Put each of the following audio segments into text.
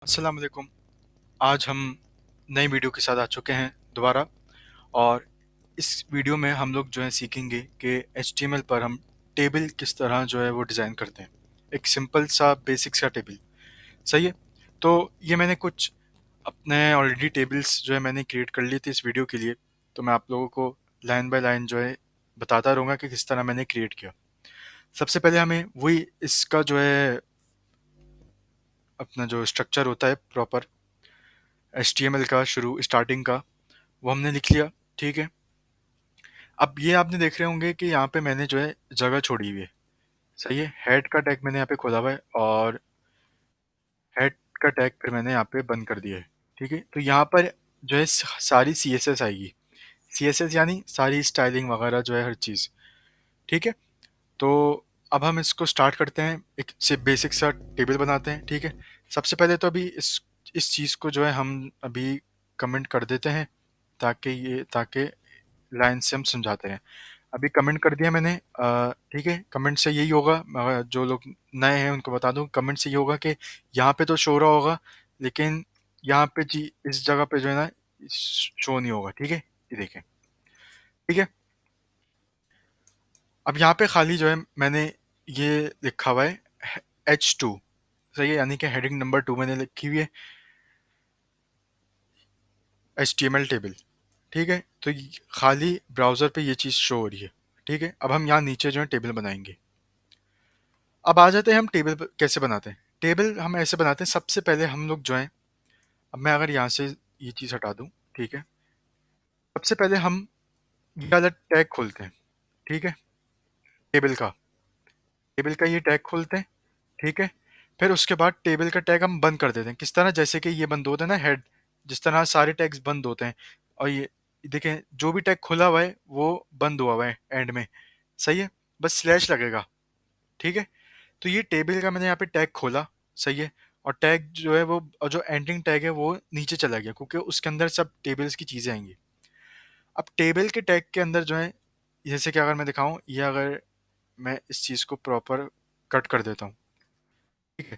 अस्सलाम वालेकुम। आज हम नई वीडियो के साथ आ चुके हैं दोबारा। और इस वीडियो में हम लोग जो है सीखेंगे कि HTML पर हम टेबल किस तरह जो है वो डिज़ाइन करते हैं। एक सिंपल सा बेसिक सा टेबल। सही है। तो ये मैंने कुछ अपने ऑलरेडी टेबल्स जो है मैंने क्रिएट कर ली थी इस वीडियो के लिए। तो मैं आप लोगों को लाइन बाय लाइन जो है बताता रहूँगा कि किस तरह मैंने क्रिएट किया। सबसे पहले हमें वही इसका जो है अपना जो स्ट्रक्चर होता है प्रॉपर HTML का शुरू स्टार्टिंग का वो हमने लिख लिया। ठीक है। अब ये आपने देख रहे होंगे कि यहाँ पे मैंने जो है जगह छोड़ी हुई है। सही है। हेड का टैग मैंने यहाँ पे खोला हुआ है और हेड का टैग फिर मैंने यहाँ पे बंद कर दिया है। ठीक है। तो यहाँ पर जो है सारी CSS आएगी। CSS यानी सारी स्टाइलिंग वगैरह जो है हर चीज़। ठीक है। तो अब हम इसको स्टार्ट करते हैं, एक से बेसिक सा टेबल बनाते हैं। ठीक है। सबसे पहले तो अभी इस चीज़ को जो है हम अभी कमेंट कर देते हैं ताकि लाइन से हम समझाते हैं। अभी कमेंट कर दिया मैंने। ठीक है। कमेंट से यही होगा, जो लोग नए हैं उनको बता दूं, कमेंट से ये होगा कि यहाँ पे तो शो रहा होगा लेकिन यहाँ पे जी इस जगह पे जो है ना शो नहीं होगा। ठीक है। ये देखें। ठीक है। अब यहाँ पे खाली जो है मैंने ये लिखा हुआ है H2। सही है। यानी कि हेडिंग नंबर 2 मैंने लिखी हुई है HTML टेबल। ठीक है। तो खाली ब्राउज़र पे ये चीज़ शो हो रही है। ठीक है। अब हम यहाँ नीचे जो है टेबल बनाएंगे। अब आ जाते हैं हम टेबल कैसे बनाते हैं। टेबल हम ऐसे बनाते हैं, सबसे पहले हम लोग जो है, अब मैं अगर यहाँ से ये चीज़ हटा दूँ। ठीक है। सबसे पहले हम ये वाला टैग खोलते हैं। ठीक है। टेबल का ये टैग खोलते हैं। ठीक है। फिर उसके बाद टेबल का टैग हम बंद कर देते हैं। किस तरह, जैसे कि ये बंद होता है ना हेड, जिस तरह सारे टैग्स बंद होते हैं। और ये देखें, जो भी टैग खुला हुआ है वो बंद हुआ हुआ है एंड में। सही है। बस स्लैश लगेगा। ठीक है। तो ये टेबल का मैंने यहाँ पे टैग खोला। सही है। और टैग जो है वो, और जो एंडिंग टैग है वो नीचे चला गया क्योंकि उसके अंदर सब टेबल्स की चीज़ें आएंगी। अब टेबल के टैग के अंदर जो है, जैसे कि अगर मैं दिखाऊं, ये अगर मैं इस चीज़ को प्रॉपर कट कर देता हूँ। ठीक है।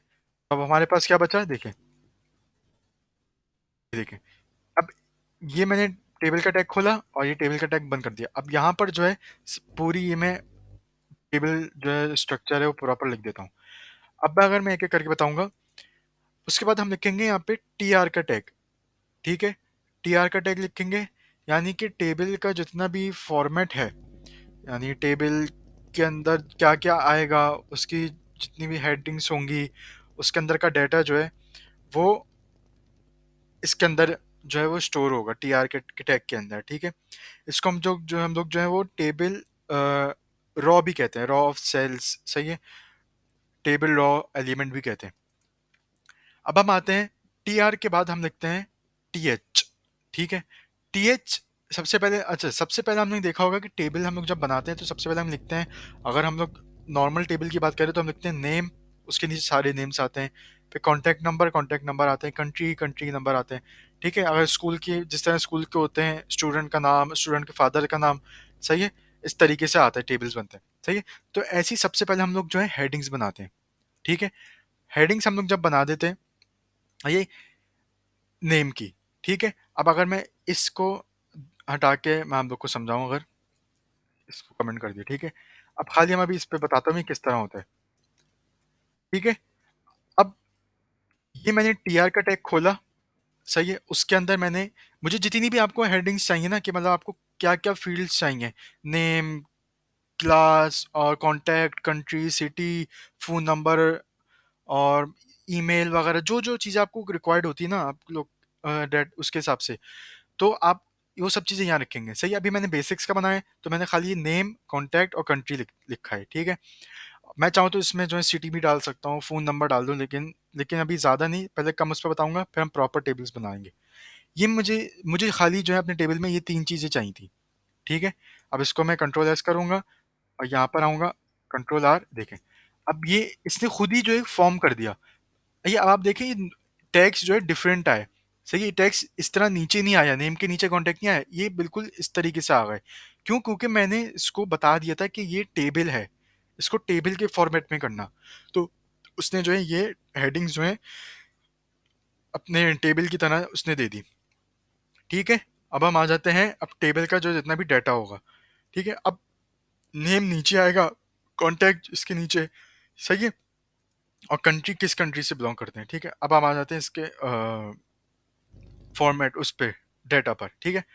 अब हमारे पास क्या बचा है, देखें। ये देखें। अब ये मैंने टेबल का टैग खोला और ये टेबल का टैग बंद कर दिया। अब यहाँ पर जो है पूरी ये मैं टेबल जो है स्ट्रक्चर है वो प्रॉपर लिख देता हूँ। अब अगर मैं एक एक करके बताऊंगा, उसके बाद हम लिखेंगे यहाँ पे TR का टैग। ठीक है। TR का टैग लिखेंगे, यानी कि टेबल का जितना भी फॉर्मेट है, यानी टेबल के अंदर क्या क्या आएगा, उसकी जितनी भी हेडिंग्स होंगी, उसके अंदर का डाटा जो है वो इसके अंदर जो है वो स्टोर होगा TR के टैग के अंदर। ठीक है। इसको हम लोग जो है वो टेबल रॉ भी कहते हैं, रॉ ऑफ सेल्स। सही है। टेबल रॉ एलिमेंट भी कहते हैं। अब हम आते हैं, TR के बाद हम लिखते हैं TH। ठीक है। TH सबसे पहले, अच्छा सबसे पहले हमने देखा होगा कि टेबल हम लोग जब बनाते हैं तो सबसे पहले हम लिखते हैं, अगर हम लोग नॉर्मल टेबल की बात करें तो हम लिखते हैं नेम, उसके नीचे सारे नेम्स आते हैं। फिर कॉन्टैक्ट नंबर आते हैं, कंट्री नंबर आते हैं। ठीक है। अगर स्कूल की, जिस तरह स्कूल के होते हैं, स्टूडेंट का नाम, स्टूडेंट के फादर का नाम। सही है। इस तरीके से आता है, टेबल्स बनते हैं। सही है। तो ऐसी सबसे पहले हम लोग जो है हेडिंग्स बनाते हैं। ठीक है। हेडिंग्स हम लोग जब बना देते हैं ये नेम की। ठीक है। अब अगर मैं इसको हटा के मैं आप लोग को समझाऊं, अगर इसको कमेंट कर दिया। ठीक है। अब खाली हम अभी इस पे बताता हूँ ये किस तरह होता है। ठीक है। अब ये मैंने TR का टैग खोला। सही है। उसके अंदर मैंने, मुझे जितनी भी आपको हेडिंग्स चाहिए ना, कि मतलब आपको क्या क्या फील्ड्स चाहिए, नेम, क्लास और contact, country, city, phone number और ईमेल वगैरह, जो जो चीज़ें आपको रिक्वायर्ड होती है ना आप लोग, उसके हिसाब से तो आप वो सब चीज़ें यहाँ रखेंगे। सही है। अभी मैंने बेसिक्स का बनाया है तो मैंने खाली नेम, कॉन्टैक्ट और कंट्री लिखा है। ठीक है। मैं चाहूँ तो इसमें जो है सिटी भी डाल सकता हूँ, फ़ोन नंबर डाल दूँ, लेकिन लेकिन अभी ज़्यादा नहीं, पहले कम उस पर बताऊंगा, फिर हम प्रॉपर टेबल्स बनाएंगे। ये मुझे मुझे खाली जो है अपने टेबल में ये 3 चीज़ें चाहिए थी। ठीक है। अब इसको मैं कंट्रोल S करूँगा और यहाँ पर आऊँगा, कंट्रोल R। देखें, अब ये इसने खुद ही जो है फॉर्म कर दिया। ये अब आप देखें, ये टैग्स जो है डिफरेंट आए। सही है। टैग्स इस तरह नीचे नहीं आया, नेम के नीचे कॉन्टैक्ट नहीं आया, ये बिल्कुल इस तरीके से आ गए। क्यों? क्योंकि मैंने इसको बता दिया था कि ये टेबल है, इसको टेबल के फॉर्मेट में करना। तो उसने जो है ये हेडिंग्स जो है अपने टेबल की तरह उसने दे दी, ठीक है। अब हम आ जाते हैं अब टेबल का जो जितना भी डाटा होगा, ठीक है। अब नेम नीचे आएगा, कॉन्टैक्ट इसके नीचे, सही है, और कंट्री किस कंट्री से बिलोंग करते हैं, ठीक है। अब हम आ जाते हैं इसके फॉर्मेट उस पे, डाटा पर, ठीक है।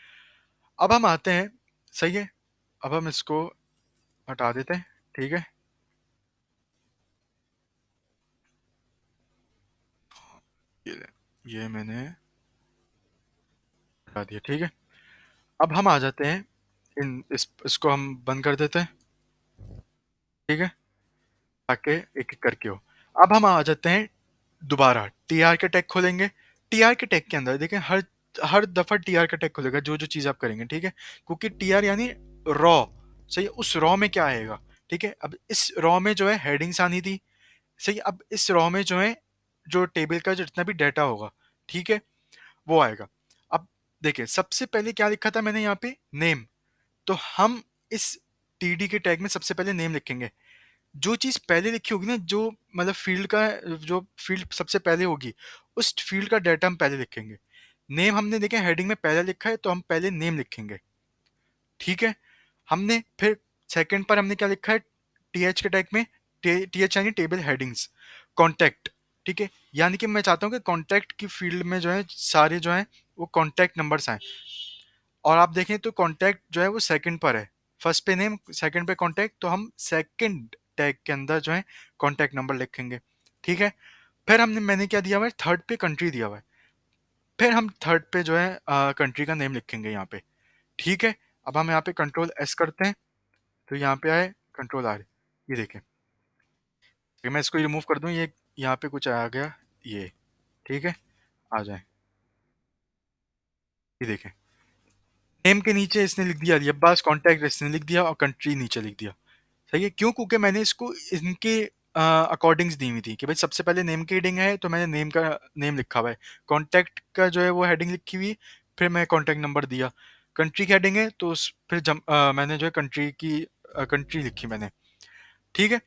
अब हम आते हैं, सही है, अब हम इसको हटा देते हैं, ठीक है। ये ये मैंने हटा दिया, ठीक है। अब हम आ जाते हैं इसको हम बंद कर देते हैं, ठीक है, ताकि एक एक करके हो। अब हम आ जाते हैं दोबारा टीआर के टैग खोलेंगे। टीआर के टैग के अंदर देखें, हर हर दफा टीआर का टैग खोलेगा जो जो चीज आप करेंगे, ठीक है। क्योंकि टीआर यानी रॉ, सही है, उस रॉ में क्या आएगा, ठीक है। अब इस रॉ में जो है हेडिंग्स आनी थी, सही है। अब इस रॉ में जो है जो टेबल का जितना भी डाटा होगा, ठीक है, वो आएगा। अब देखिए सबसे पहले क्या लिखा था मैंने यहाँ पे, नेम। तो हम इस टीडी के टैग में सबसे पहले नेम लिखेंगे। जो चीज़ पहले लिखी होगी ना, जो मतलब फ़ील्ड का, जो फ़ील्ड सबसे पहले होगी, उस फ़ील्ड का डाटा हम पहले लिखेंगे। नेम हमने देखें हेडिंग में पहले लिखा है, तो हम पहले नेम लिखेंगे, ठीक है। हमने फिर सेकंड पर हमने क्या लिखा है, टीएच के टैग में, टीएच यानी टेबल हेडिंग्स, कॉन्टैक्ट, ठीक है। यानी कि मैं चाहता हूँ कि कॉन्टैक्ट की फ़ील्ड में जो है सारे जो हैं वो कॉन्टैक्ट नंबर्स आएँ। और आप देखें तो कॉन्टैक्ट जो है वो सेकंड पर है, फर्स्ट पे नेम, सेकंड पे कॉन्टैक्ट, तो हम सेकंड टैग के अंदर जो है कॉन्टैक्ट नंबर लिखेंगे, ठीक है। फिर हमने मैंने क्या दिया हुआ है, थर्ड पे कंट्री दिया हुआ है, फिर हम थर्ड पे जो है कंट्री का नेम लिखेंगे यहाँ पे, ठीक है। अब हम यहाँ पे कंट्रोल एस करते हैं, तो यहाँ पे आए कंट्रोल आर, ये देखें। अगर मैं इसको रिमूव कर दूँ, ये यहाँ पे कुछ आ गया, ये, ठीक है, आ जाए, ये देखें। नेम के नीचे इसने लिख दिया अब्बास, कॉन्टैक्ट इसने लिख दिया, और कंट्री नीचे लिख दिया, सही है। क्यों? क्योंकि मैंने इसको इनके अकॉर्डिंग्स दी हुई थी कि भाई सबसे पहले नेम की हेडिंग है, तो मैंने नेम का नेम लिखा हुआ है, कॉन्टैक्ट का जो है वो हेडिंग लिखी हुई, फिर मैं कॉन्टैक्ट नंबर दिया, कंट्री की हेडिंग है तो फिर मैंने जो है कंट्री की कंट्री लिखी मैंने, ठीक है।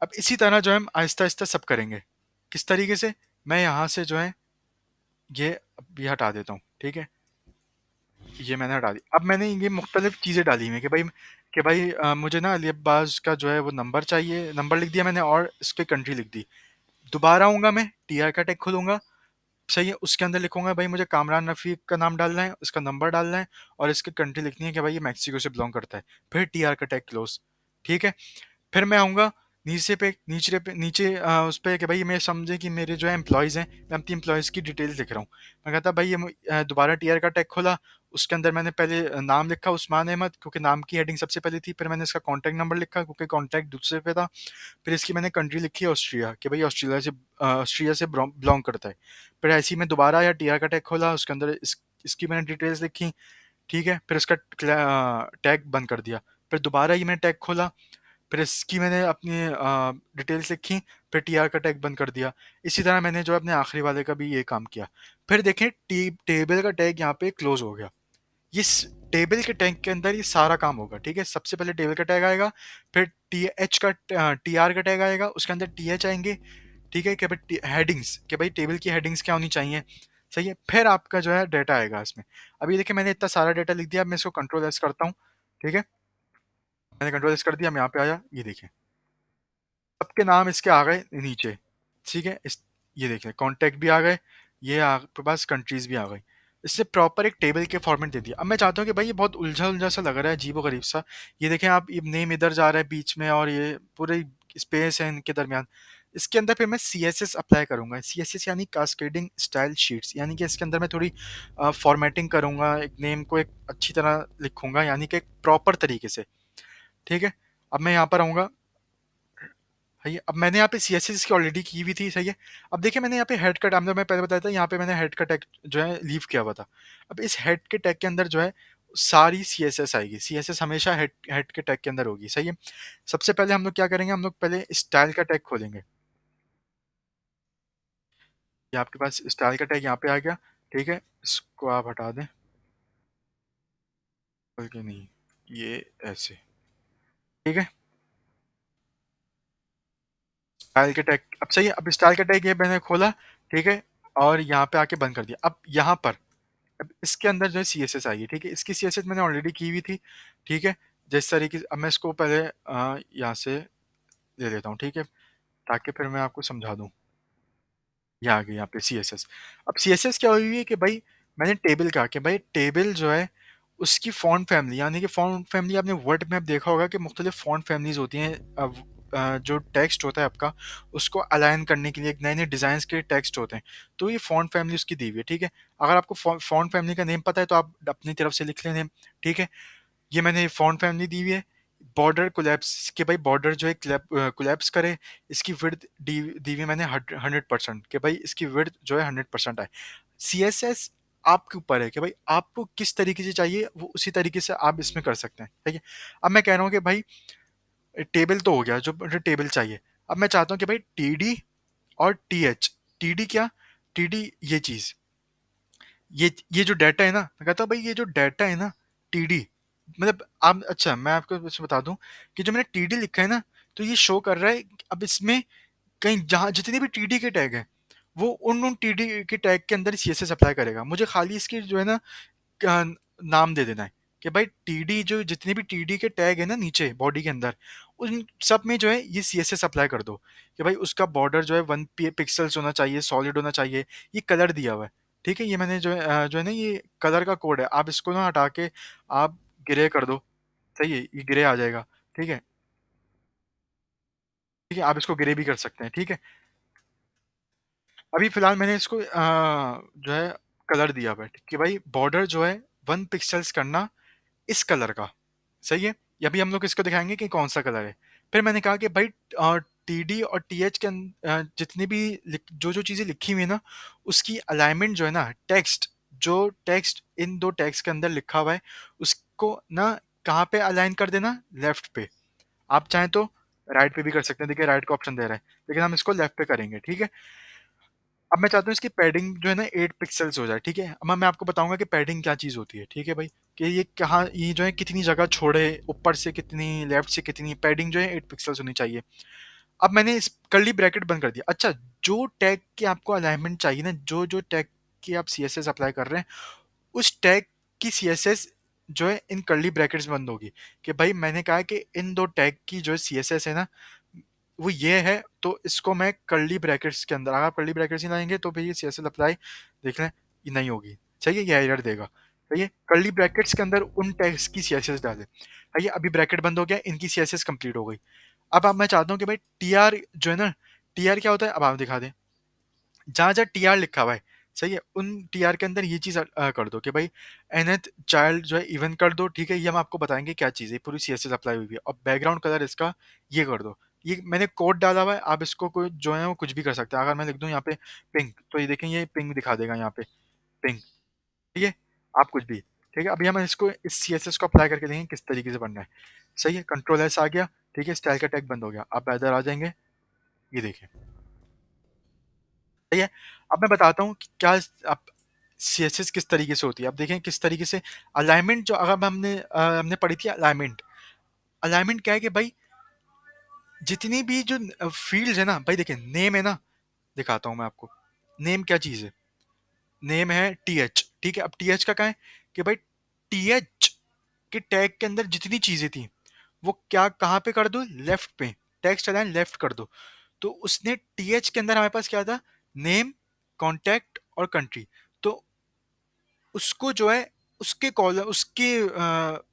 अब इसी तरह जो है हम आहिस्ता आहिस्ता सब करेंगे। किस तरीके से, मैं यहाँ से जो है ये हटा देता हूँ, ठीक है। ये मैंने हटा दी। अब मैंने ये मुख्तलिफ चीज़ें डाली हुई हैं कि भाई मुझे ना अली अब्बास का जो है वो नंबर चाहिए, नंबर लिख दिया मैंने और इसकी कंट्री लिख दी। दोबारा आऊँगा मैं, टीआर का टैग खोलूँगा, सही है, उसके अंदर लिखूँगा भाई मुझे कामरान रफ़ीक का नाम डालना है, उसका नंबर डालना है, और इसकी कंट्री लिखनी है कि भाई ये मेक्सिको से बिलॉन्ग करता है। फिर टीआर का टैग क्लोज़, ठीक है। फिर मैं आऊँगा नीचे उस पे कि भाई मैं समझे कि मेरे जो है एम्प्लॉइज़ हैं, मैं अपनी एम्प्लॉइज़ की डिटेल्स लिख रहा हूँ। मैं कहता भाई दोबारा टीआर का टैग खोला, उसके अंदर मैंने पहले नाम लिखा उस्मान अहमद, क्योंकि नाम की हेडिंग सबसे पहले थी, फिर मैंने इसका कॉन्टैक्ट नंबर लिखा क्योंकि कॉन्टैक्ट दूसरे पे था, फिर इसकी मैंने कंट्री लिखी ऑस्ट्रिया, कि भाई ऑस्ट्रिया से बिलॉन्ग करता है। फिर ऐसे ही मैं दोबारा आया, टीआर का टैग खोला, उसके अंदर इसकी मैंने डिटेल्स लिखी, ठीक है, फिर इसका टैग बंद कर दिया। फिर दोबारा ही मैंने टैग खोला, फिर इसकी मैंने अपनी डिटेल्स लिखी, फिर टीआर का टैग बंद कर दिया। इसी तरह मैंने जो अपने आखिरी वाले का भी ये काम किया। फिर देखें टेबल का टैग यहाँ पे क्लोज हो गया। इस टेबल के टैग के अंदर ये सारा काम होगा, ठीक है। सबसे पहले टेबल का टैग आएगा, फिर टीआर का टैग आएगा, उसके अंदर टीएच आएंगे, ठीक है, कि भाई हेडिंग्स, कि भाई टेबल की हेडिंग्स क्या होनी चाहिए, सही है। फिर आपका जो है डाटा आएगा इसमें। अभी देखिए मैंने इतना सारा डाटा लिख दिया, अब मैं इसको कंट्रोल एस करता हूँ, ठीक है। मैंने कंट्रोल एस कर दिया, मैं यहाँ पे आया, ये देखिए सबके नाम इसके आ गए नीचे, ठीक है। ये देखिए कॉन्टैक्ट भी आ गए, ये आपके पास कंट्रीज भी आ गई। इससे प्रॉपर एक टेबल के फॉर्मेट दे दिया। अब मैं चाहता हूँ कि भाई ये बहुत उलझा उलझा सा लग रहा है, अजीब व गरीब सा। ये देखें आप, ये नेम इधर जा रहा है बीच में, और ये पूरे स्पेस है इनके दरमियान। इसके अंदर फिर मैं सी एस एस अप्लाई करूंगा। सी एस एस यानी कास्केडिंग स्टाइल शीट्स, यानी कि इसके अंदर मैं थोड़ी फॉर्मेटिंग करूंगा, एक नेम को एक अच्छी तरह लिखूंगा, यानी कि एक प्रॉपर तरीके से, ठीक है। अब मैं यहाँ पर आऊँगा, सही है। अब मैंने यहाँ पे सीएसएस की ऑलरेडी की हुई थी, सही है। अब देखिए मैंने यहाँ पे हेड का टैग, मैं पहले बताया था, यहाँ पे मैंने हेड का टैग जो है लीव किया हुआ था। अब इस हेड के टैग के अंदर जो है सारी सीएसएस आएगी। सीएसएस हमेशा हेड हेड के टैग के अंदर होगी, सही है। सबसे पहले हम लोग क्या करेंगे, हम लोग पहले स्टाइल का टैग खोलेंगे। ये आपके पास स्टाइल का टैग यहाँ पे आ गया, ठीक है। इसको आप हटा दें, बल्कि नहीं, ये ऐसे, ठीक है। स्टाइल के टैग अब सही है। अब स्टाइल का टैग ये मैंने खोला, ठीक है। और यहाँ पे आके बंद कर दिया। अब यहाँ पर अब इसके अंदर जो है सीएसएस आई है, ठीक है? इसकी सीएसएस मैंने ऑलरेडी की हुई थी, ठीक है? जिस तरीके से अब मैं इसको पहले यहाँ से ले लेता हूँ, ठीक है? ताकि फिर मैं आपको समझा दूँ। ये आ गई यहाँ पे सीएसएस। अब सीएसएस क्या हुई है कि भाई मैंने टेबल कहा कि भाई टेबल जो है उसकी फ़ॉन्ट फ़ैमिली, यानी कि फ़ॉन्ट फ़ैमिली आपने वर्ड में अब देखा होगा कि मुख्तलिफ़ फ़ॉन्ट फ़ैमिलीज़ होती हैं। अब जो टेक्स्ट होता है आपका, उसको अलाइन करने के लिए नए-नए डिज़ाइन्स के टेक्स्ट होते हैं। तो ये फ़ॉन्ट फ़ैमिली उसकी दी हुई है, ठीक है? अगर आपको फ़ॉन्ट फ़ैमिली का नेम पता है तो आप अपनी तरफ से लिख लें नेम, ठीक है? ये मैंने फ़ॉन्ट फ़ैमिली दी हुई है। बॉर्डर कोलैप्स कि भाई बॉर्डर जो है कोलैप्स करे, इसकी विड्थ दी हुई है मैंने 100% कि भाई इसकी विड्थ जो है 100% आए। सीएसएस आपके ऊपर है कि भाई आपको किस तरीके से चाहिए, वो उसी तरीके से आप इसमें कर सकते हैं, ठीक है? अब मैं कह रहा हूँ कि भाई टेबल तो हो गया, जो मुझे टेबल चाहिए। अब मैं चाहता हूँ कि भाई टीडी और टीएच। टीडी क्या? टीडी ये चीज़। ये जो डाटा है ना, मैं कहता हूँ भाई ये जो डाटा है ना, टीडी मतलब आप अच्छा मैं आपको बस बता दूं कि जो मैंने टीडी लिखा है ना, तो ये शो कर रहा है अब इसमें कहीं जहाँ जितने भी टीडी के टैग हैं, वो उन टीडी के टैग के अंदर सीएसएस अप्लाई करेगा। मुझे खाली इसकी जो है ना नाम दे देना है कि भाई टीडी जो जितने भी टीडी के टैग है ना नीचे बॉडी के अंदर, उन सब में जो है ये सीएसएस अप्लाई कर दो कि भाई उसका बॉर्डर जो है 1 पिक्सल्स होना चाहिए, सॉलिड होना चाहिए। ये कलर दिया हुआ है, ठीक है? ये मैंने जो है ना ये कलर का कोड है, आप इसको ना हटा के आप ग्रे कर दो। सही है, ये ग्रे आ जाएगा, ठीक है? ठीक है, आप इसको ग्रे भी कर सकते हैं, ठीक है? अभी फिलहाल मैंने इसको जो है कलर दिया हुआ है कि भाई बॉर्डर जो है 1 पिक्सल्स करना इस कलर का, सही है? ये अभी हम लोग इसको दिखाएँगे कि कौन-सा कलर है। फिर मैंने कहा कि भाई टीडी और टीएच के जितनी भी जो-जो चीज़ें लिखी हुई है ना, उसकी अलाइनमेंट जो है ना जो टेक्स्ट इन 2 टैग्स के अंदर लिखा हुआ है, उसको ना कहाँ पे अलाइन कर देना? लेफ्ट पे। आप चाहें तो राइट पे भी कर सकते हैं, देखिए राइट का ऑप्शन दे रहा है, लेकिन हम इसको लेफ्ट पे करेंगे, ठीक है? अब मैं चाहता हूँ इसकी पैडिंग जो है ना 8 पिक्सेल्स हो जाए, ठीक है? अब मैं आपको बताऊँगा कि पैडिंग क्या चीज़ होती है, ठीक है भाई? कि ये कहाँ ये जो है कितनी जगह छोड़े, ऊपर से कितनी, लेफ्ट से कितनी, पैडिंग जो है 8 पिक्सेल्स होनी चाहिए। अब मैंने इस कर्ली ब्रैकेट बंद कर दिया। अच्छा, जो टैग की आपको अलाइनमेंट चाहिए ना, जो-जो टैग की आप सीएसएस अप्लाई कर रहे हैं, उस टैग की सीएसएस जो है इन कर्ली ब्रैकेट्स में बंद होगी कि भाई मैंने कहा है कि इन 2 टैग की जो सीएसएस है ना, वो ये है, तो इसको मैं कर्ली ब्रैकेट्स के अंदर, अगर आप कर्ली ब्रैकेट्स नहीं लगाएँगे तो फिर ये सीएसएस अप्लाई देख लें, ये नहीं होगी। सही है? ये एरर देगा। सही है? कर्ली ब्रैकेट्स के अंदर उन टैग्स की सीएसएस डालें। सही है? अभी ब्रैकेट बंद हो गया, इनकी सीएसएस कंप्लीट हो गई। अब मैं चाहता हूँ कि भाई टीआर जो है ना, टीआर क्या होता है? अब आप दिखा दें। जहाँ-जहाँ टीआर लिखा हुआ है, सही है? उन टीआर के अंदर ये चीज़ कर दो कि भाई nth चाइल्ड जो है इवन कर दो, ठीक है? ये हम आपको बताएँगे क्या चीज़ है, पूरी सीएसएस अप्लाई हुई है और बैकग्राउंड कलर इसका ये कर दो। ये मैंने कोड डाला हुआ है, आप इसको कोई जो है वो कुछ भी कर सकते हैं। अगर मैं लिख दूँ यहाँ पे पिंक, तो ये देखें ये पिंक दिखा देगा यहाँ पे, पिंक, ठीक है? आप कुछ भी, ठीक है? अभी हम इसको इस सीएसएस को अप्लाई करके देखेंगे किस तरीके से बनना है। सही है? कंट्रोल एस आ गया, ठीक है? स्टाइल का टैग बंद हो गया। अब इधर आ जाएँगे, ये देखिए। सही है? अब मैं बताता हूँ कि क्या आप सीएसएस किस तरीके से होती है। अब देखें किस तरीके से अलाइनमेंट जो अगर हमने पढ़ी थी अलाइनमेंट। अलाइनमेंट क्या है कि भाई जितनी भी जो फ़ील्ड्स है ना, भाई देखिए नेम है ना, दिखाता हूँ मैं आपको। नेम क्या चीज़ है? नेम है टीएच, ठीक है? अब टीएच का क्या है कि भाई टीएच के टैग के अंदर जितनी चीज़ें थी, वो क्या कहाँ पे कर दो? लेफ्ट पे। टेक्स्ट अलाइन लेफ्ट कर दो। तो उसने टीएच के अंदर हमारे पास क्या था? नेम, कॉन्टैक्ट और कंट्री। तो उसको जो है उसके कॉलम उसके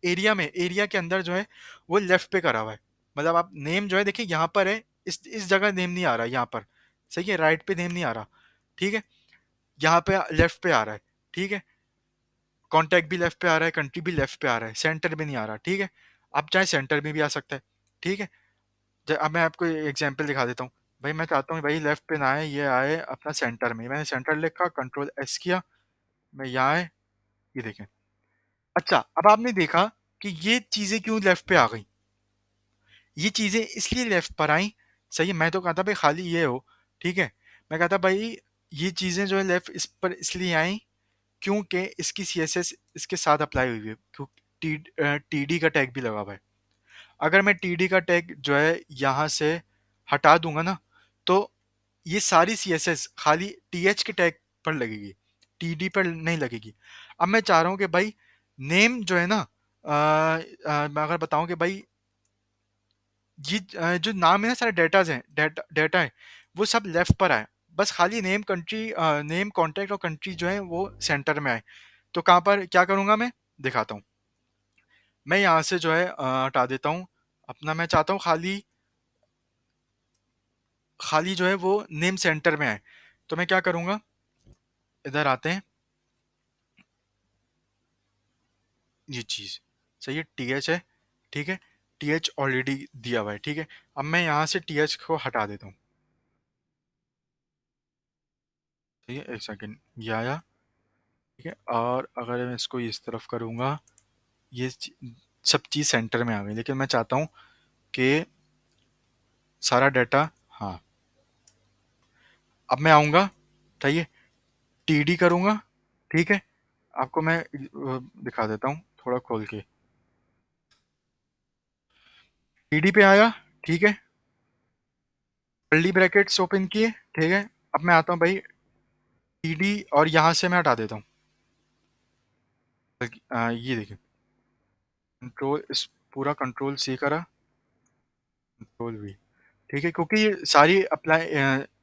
एरिया के अंदर जो है वो लेफ्ट पे करा हुआ है। मतलब आप नेम जो है देखिए यहाँ पर है, इस जगह नेम नहीं आ रहा है यहाँ पर। सही है? राइट पे नेम नहीं आ रहा। ठीक है? यहाँ पे लेफ्ट पे आ रहा है। ठीक है? कॉन्टैक्ट भी लेफ्ट पे आ रहा है, कंट्री भी लेफ्ट पे आ रहा है, सेंटर में नहीं आ रहा। ठीक है? आप चाहे सेंटर में भी आ सकता है। ठीक है? अब मैं आपको एग्जांपल दिखा देता हूँ। भाई मैं चाहता हूँ भाई लेफ्ट पे ना आए, ये आए अपना सेंटर में। मैंने सेंटर लिखा, कंट्रोल एस किया, मैं यहाँ आए, ये देखें। अच्छा, अब आपने देखा कि ये चीज़ें क्यों लेफ्ट पे आ गई? ये चीज़ें इसलिए लेफ्ट पर आईं, सही है, मैं तो कहता भाई खाली ये हो, ठीक है? मैं कहता भाई ये चीज़ें जो है लेफ्ट इस पर इसलिए आईं क्योंकि इसकी सीएसएस इसके साथ अप्लाई हुई है, टीडी का टैग भी लगा हुआ है। अगर मैं टीडी का टैग जो है यहाँ से हटा दूँगा ना, तो ये सारी सीएसएस खाली टीएच के टैग पर लगेगी, टीडी पर नहीं लगेगी। अब मैं चाह रहा हूँ कि भाई नेम जो है ना, मैं अगर बताऊं कि भाई ये जो नाम है ना, सारे डेटाज हैं, डेटा है, वो सब लेफ्ट पर आए, बस खाली नेम कंट्री, नेम कॉन्टैक्ट और कंट्री जो है वो सेंटर में आए। तो कहाँ पर क्या करूंगा मैं, दिखाता हूँ। मैं यहाँ से जो है हटा देता हूँ अपना, मैं चाहता हूँ खाली खाली जो है वो नेम सेंटर में आए। तो मैं क्या करूंगा, इधर आते हैं, ये चीज़ सही है, टी एच है, ठीक है, टी एच ऑलरेडी दिया हुआ है, ठीक है। अब मैं यहाँ से टी एच को हटा देता हूँ, ठीक है, एक सेकेंड, ये आया, ठीक है। और अगर मैं इसको इस तरफ करूँगा, ये सब चीज़ सेंटर में आ गई, लेकिन मैं चाहता हूँ कि सारा डाटा, हाँ। अब मैं आऊँगा, ठीक है, टी डी करूँगा, ठीक है। आपको मैं दिखा देता हूँ थोड़ा खोल के, टी डी पे आया, ठीक है, कर्ली ब्रैकेट्स ओपन किए, ठीक है। अब मैं आता हूँ भाई टी डी, और यहाँ से मैं हटा देता हूँ, ये देखिए, कंट्रोल इस पूरा कंट्रोल सी करा, कंट्रोल वी, ठीक है, क्योंकि ये सारी अप्लाई,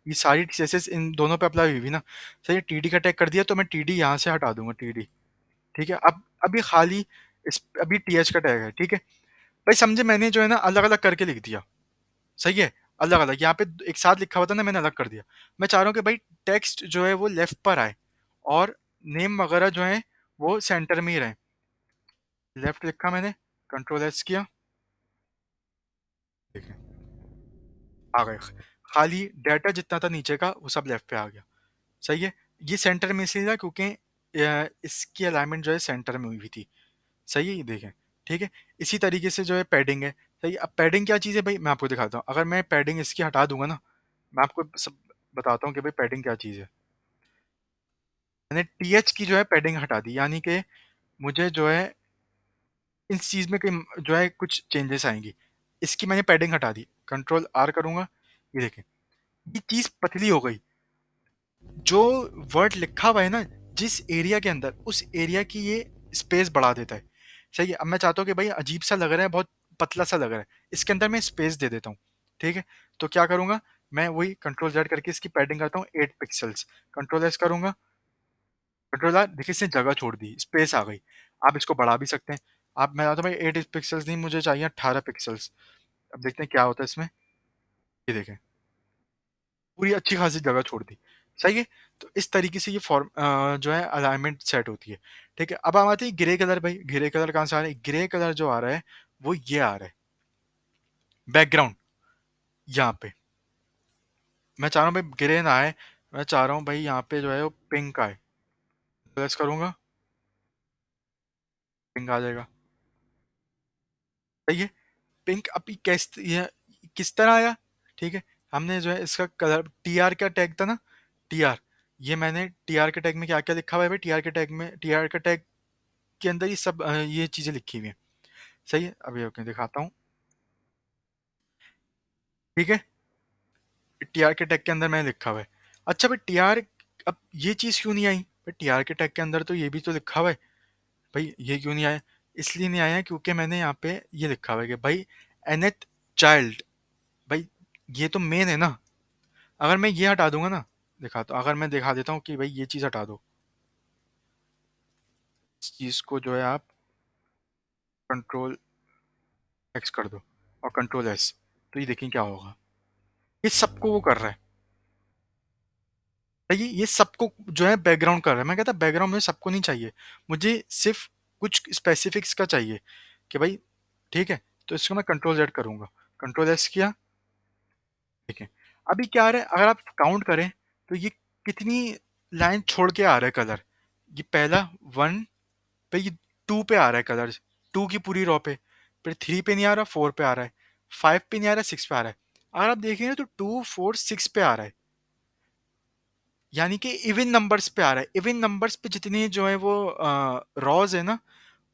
ये सारी सीएसएस इन दोनों पे अप्लाई हुई हुई ना। सही, टीडी का टैग कर दिया, तो मैं टीडी यहाँ से हटा दूंगा, टीडी, ठीक है। अब अभी खाली इस, अभी टीएच का टैग है, ठीक है भाई, समझे, मैंने जो है ना अलग अलग करके लिख दिया, सही है, अलग अलग, यहाँ पे एक साथ लिखा हुआ था ना, मैंने अलग कर दिया। मैं चाह रहा हूँ कि भाई टेक्स्ट जो है वो लेफ्ट पर आए, और नेम वगैरह जो है वो सेंटर में ही रहे। लेफ्ट लिखा मैंने, कंट्रोल एस किया, देखिए आ गए, खाली डाटा जितना था नीचे का वो सब लेफ्ट पे आ गया, सही है। ये सेंटर में इसलिए था क्योंकि इसकी अलाइनमेंट जो है सेंटर में हुई हुई थी, सही है, ये देखें, ठीक है। इसी तरीके से जो है पैडिंग है, सही है। अब पैडिंग क्या चीज़ है भाई, मैं आपको दिखाता हूँ, अगर मैं पैडिंग इसकी हटा दूंगा ना, मैं आपको सब बताता हूँ कि भाई पैडिंग क्या चीज़ है। मैंने टी एच की जो है पैडिंग हटा दी, यानी कि मुझे जो है इस चीज़ में कहीं जो है कुछ चेंजेस आएंगी, इसकी मैंने पैडिंग हटा दी, कंट्रोल आर करूंगा, ये देखें, ये चीज़ पतली हो गई, जो वर्ड लिखा हुआ है ना जिस एरिया के अंदर, उस एरिया की ये स्पेस बढ़ा देता है, सही है। अब मैं चाहता हूँ कि भाई अजीब सा लग रहा है, बहुत पतला सा लग रहा है, इसके अंदर मैं स्पेस दे देता हूँ, ठीक है। तो क्या करूंगा, मैं वही कंट्रोल जेड करके इसकी पैडिंग करता हूँ 8 पिक्सल्स, कंट्रोल एस करूंगा, कंट्रोल आर, देखिए इसने जगह छोड़ दी, स्पेस आ गई। आप इसको बढ़ा भी सकते हैं, आप, मैं चाहता हूँ भाई 8 पिक्सल्स नहीं, मुझे चाहिए 18 पिक्सल्स। अब देखते हैं क्या होता है इसमें, ये देखें, पूरी अच्छी खासी जगह छोड़ दी, सही है। तो इस तरीके से ये फॉर्म जो है अलाइनमेंट सेट होती है, ठीक है। अब हम आते हैं ग्रे कलर, भाई ग्रे कलर कहाँ से आ रहा है, ग्रे कलर जो आ रहा है वो ये आ रहा है, बैकग्राउंड यहाँ पे, मैं चाह रहा हूँ भाई ग्रे ना आए, मैं चाह रहा हूँ भाई यहाँ पे जो है वो पिंक आए, प्रेस करूंगा, पिंक आ जाएगा, सही है। पिंक अभी कैस ये किस तरह आया, ठीक है। हमने जो है इसका कलर, टी आर का टैग था ना, टी आर, ये मैंने टी आर के टैग में क्या क्या लिखा हुआ है भाई, टी आर के टैग में, टी आर के टैग के अंदर ये सब ये चीजें लिखी हुई हैं, सही है। अभी ओके दिखाता हूँ, ठीक है, टी आर के टैग के अंदर मैंने लिखा हुआ है। अच्छा भाई टी आर, अब ये चीज़ क्यों नहीं आई भाई, टी आर के टैग के अंदर तो ये भी तो लिखा हुआ है, भाई ये क्यों नहीं आया, इसलिए नहीं आया क्योंकि मैंने यहाँ पे ये लिखा हुआ है कि भाई एनएथ चाइल्ड, भाई ये तो मेन है ना। अगर मैं ये हटा दूंगा ना, दिखाता हूँ, अगर मैं दिखा देता हूँ कि भाई ये चीज़ हटा दो, इस चीज़ को जो है आप कंट्रोल एक्स कर दो और कंट्रोल एस, तो ये देखिए क्या होगा, ये सबको वो कर रहा है भाई, ये सबको जो है बैकग्राउंड कर रहा है। मैं कहता बैकग्राउंड में सबको नहीं चाहिए, मुझे सिर्फ कुछ स्पेसिफिक्स का चाहिए कि भाई, ठीक है। तो इसको मैं कंट्रोल जेड करूंगा, कंट्रोल एस किया, ठीक है। अभी क्या आ रहा है, अगर आप काउंट करें तो ये कितनी लाइन छोड़ के आ रहा है कलर, ये पहला 1 पे, ये 2 पे आ रहा है कलर, 2 की पूरी रो पे, फिर 3 पे नहीं आ रहा, 4 पे आ रहा है, 5 पे नहीं आ रहा, 6 पे आ रहा है। अगर आप देखेंगे तो 2 4 6 पे आ रहा है, यानी कि इवन नंबर्स पे आ रहा है, इवन नंबर्स पे जितनी जो है वो रॉज है ना,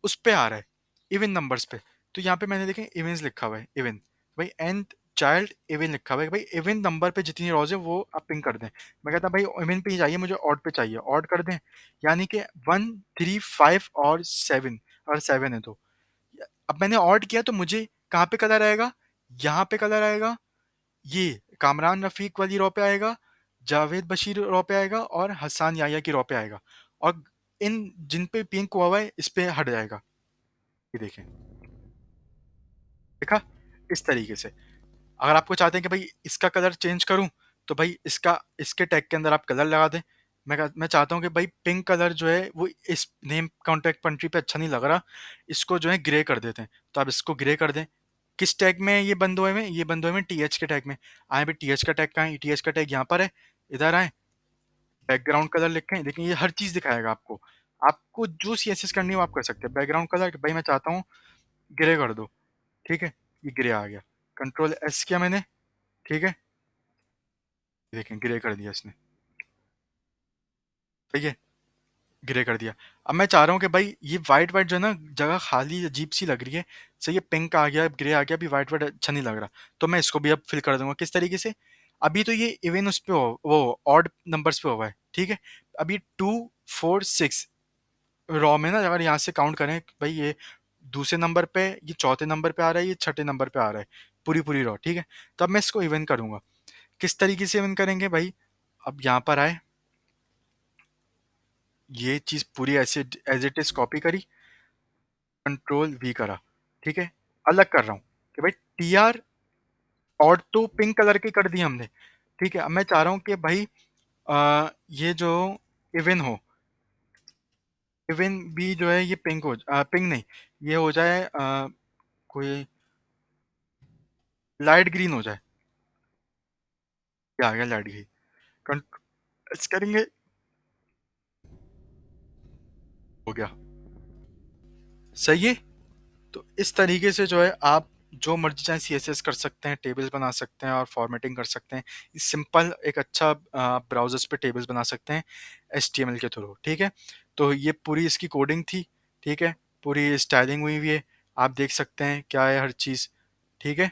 उस पे आ रहा है, इवन नंबर्स पे। तो यहाँ पे मैंने देखें इवेंट्स लिखा हुआ है, इवन, भाई nth चाइल्ड इवन लिखा हुआ है भाई, इवन नंबर पे जितनी रोज है वो आप पिंक कर दें। मैं कहता भाई इवन पे ही चाहिए मुझे, ऑड पे चाहिए, ऑड कर दें। यानी कि 1 3 5 और 7, अगर 7 है तो अब मैंने ऑड किया तो मुझे कहाँ पे कलर आएगा, यहाँ पे कलर आएगा, ये कामरान रफीक वाली रो पे आएगा, जावेद बशीर रो पे आएगा और हसान याया की रो पे आएगा। और इन जिन पे पिंक हुआ हुआ है इस पे हट जाएगा। ये देखें, देखा, इस तरीके से। अगर आपको चाहते हैं कि भाई इसका कलर चेंज करूं तो भाई इसका इसके टैग के अंदर आप कलर लगा दें। मैं चाहता हूं कि भाई पिंक कलर जो है वो इस नेम कॉन्टैक्ट कंट्री पे अच्छा नहीं लग रहा, इसको जो है ग्रे कर देते हैं, तो आप इसको ग्रे कर दें। किस टैग में ये बंद हुए में, ये बंद हुए में टीएच के टैग में। आए भाई टीएच का टैग कहाँ है, टीएच का टैग यहाँ पर है, इधर आए, बैकग्राउंड कलर लिखें, लेकिन ये हर चीज दिखाएगा आपको। आपको जो सीएसएस करनी हो आप कर सकते हैं। बैकग्राउंड कलर भाई मैं चाहता हूँ ग्रे कर दो, ठीक है, ये ग्रे आ गया। कंट्रोल एस किया मैंने, ठीक है, देखें ग्रे कर दिया इसने, ठीक है, ग्रे कर दिया। अब मैं चाह रहा हूँ कि भाई ये वाइट वाइट जो है ना जगह खाली अजीब सी लग रही है, सही ये पिंक आ गया, ग्रे आ गया, अभी वाइट वाइट अच्छा नहीं लग रहा, तो मैं इसको भी अब फिल कर दूंगा। किस तरीके से, अभी तो ये इवन उस पे हो, वो ऑड नंबर्स पे हुआ है, ठीक है। अभी 2 4 6 रॉ में ना, अगर यहाँ से काउंट करें भाई ये दूसरे नंबर पे, ये चौथे नंबर पे आ रहा है, ये छठे नंबर पे आ रहा है, पूरी पूरी रॉ, ठीक है। तो अब मैं इसको इवन करूंगा। किस तरीके से इवन करेंगे भाई, अब यहाँ पर आए, ये चीज पूरी ऐसे एज इट इज कॉपी करी, कंट्रोल वी करा, ठीक है, अलग कर रहा हूँ कि भाई टी आर और तो पिंक कलर के कर दिए हमने, ठीक है। अब मैं चाह रहा हूँ कि भाई ये जो इवन हो, इवन भी जो है ये पिंक हो, पिंक नहीं, ये हो जाए कोई लाइट ग्रीन हो जाए। ये आ गया लाइट ग्रीन, कंट्रोल करेंगे, हो गया, सही है। तो इस तरीके से जो है आप जो मर्जी चाहे सीएसएस कर सकते हैं, टेबल्स बना सकते हैं और फॉर्मेटिंग कर सकते हैं। इस सिंपल एक अच्छा ब्राउजर्स पे टेबल्स बना सकते हैं एचटीएमएल के थ्रू, ठीक है। तो ये पूरी इसकी कोडिंग थी, ठीक है, पूरी स्टाइलिंग हुई हुई है, आप देख सकते हैं क्या है हर चीज़, ठीक है।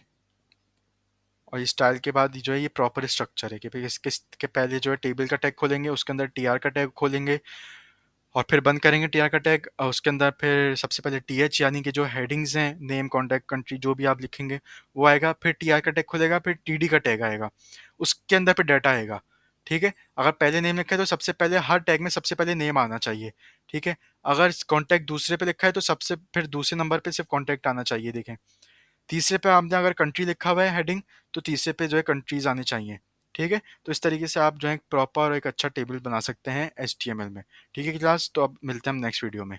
और इस स्टाइल के बाद जो है ये प्रॉपर स्ट्रक्चर है कि भाई इसके के पहले जो है टेबल का टैग खोलेंगे, उसके अंदर टीआर का टैग खोलेंगे और फिर बंद करेंगे टीआर का टैग, और उसके अंदर फिर सबसे पहले टीएच यानी कि जो हेडिंग्स हैं, नेम कॉन्टैक्ट कंट्री जो भी आप लिखेंगे वो आएगा, फिर टीआर का टैग खुलेगा, फिर टीडी का टैग आएगा, उसके अंदर फिर डाटा आएगा, ठीक है। अगर पहले नेम लिखा है तो सबसे पहले हर टैग में सबसे पहले नेम आना चाहिए, ठीक है। अगर कॉन्टैक्ट दूसरे पे लिखा है तो सबसे फिर दूसरे नंबर पे सिर्फ कॉन्टैक्ट आना चाहिए, देखें। तीसरे पे आपने अगर कंट्री लिखा हुआ है हेडिंग, तो तीसरे पे जो है कंट्रीज आने चाहिए, ठीक है। तो इस तरीके से आप जो है प्रॉपर एक अच्छा टेबल बना सकते हैं एचटीएमएल में, ठीक है क्लास। तो अब मिलते हैं हम नेक्स्ट वीडियो में।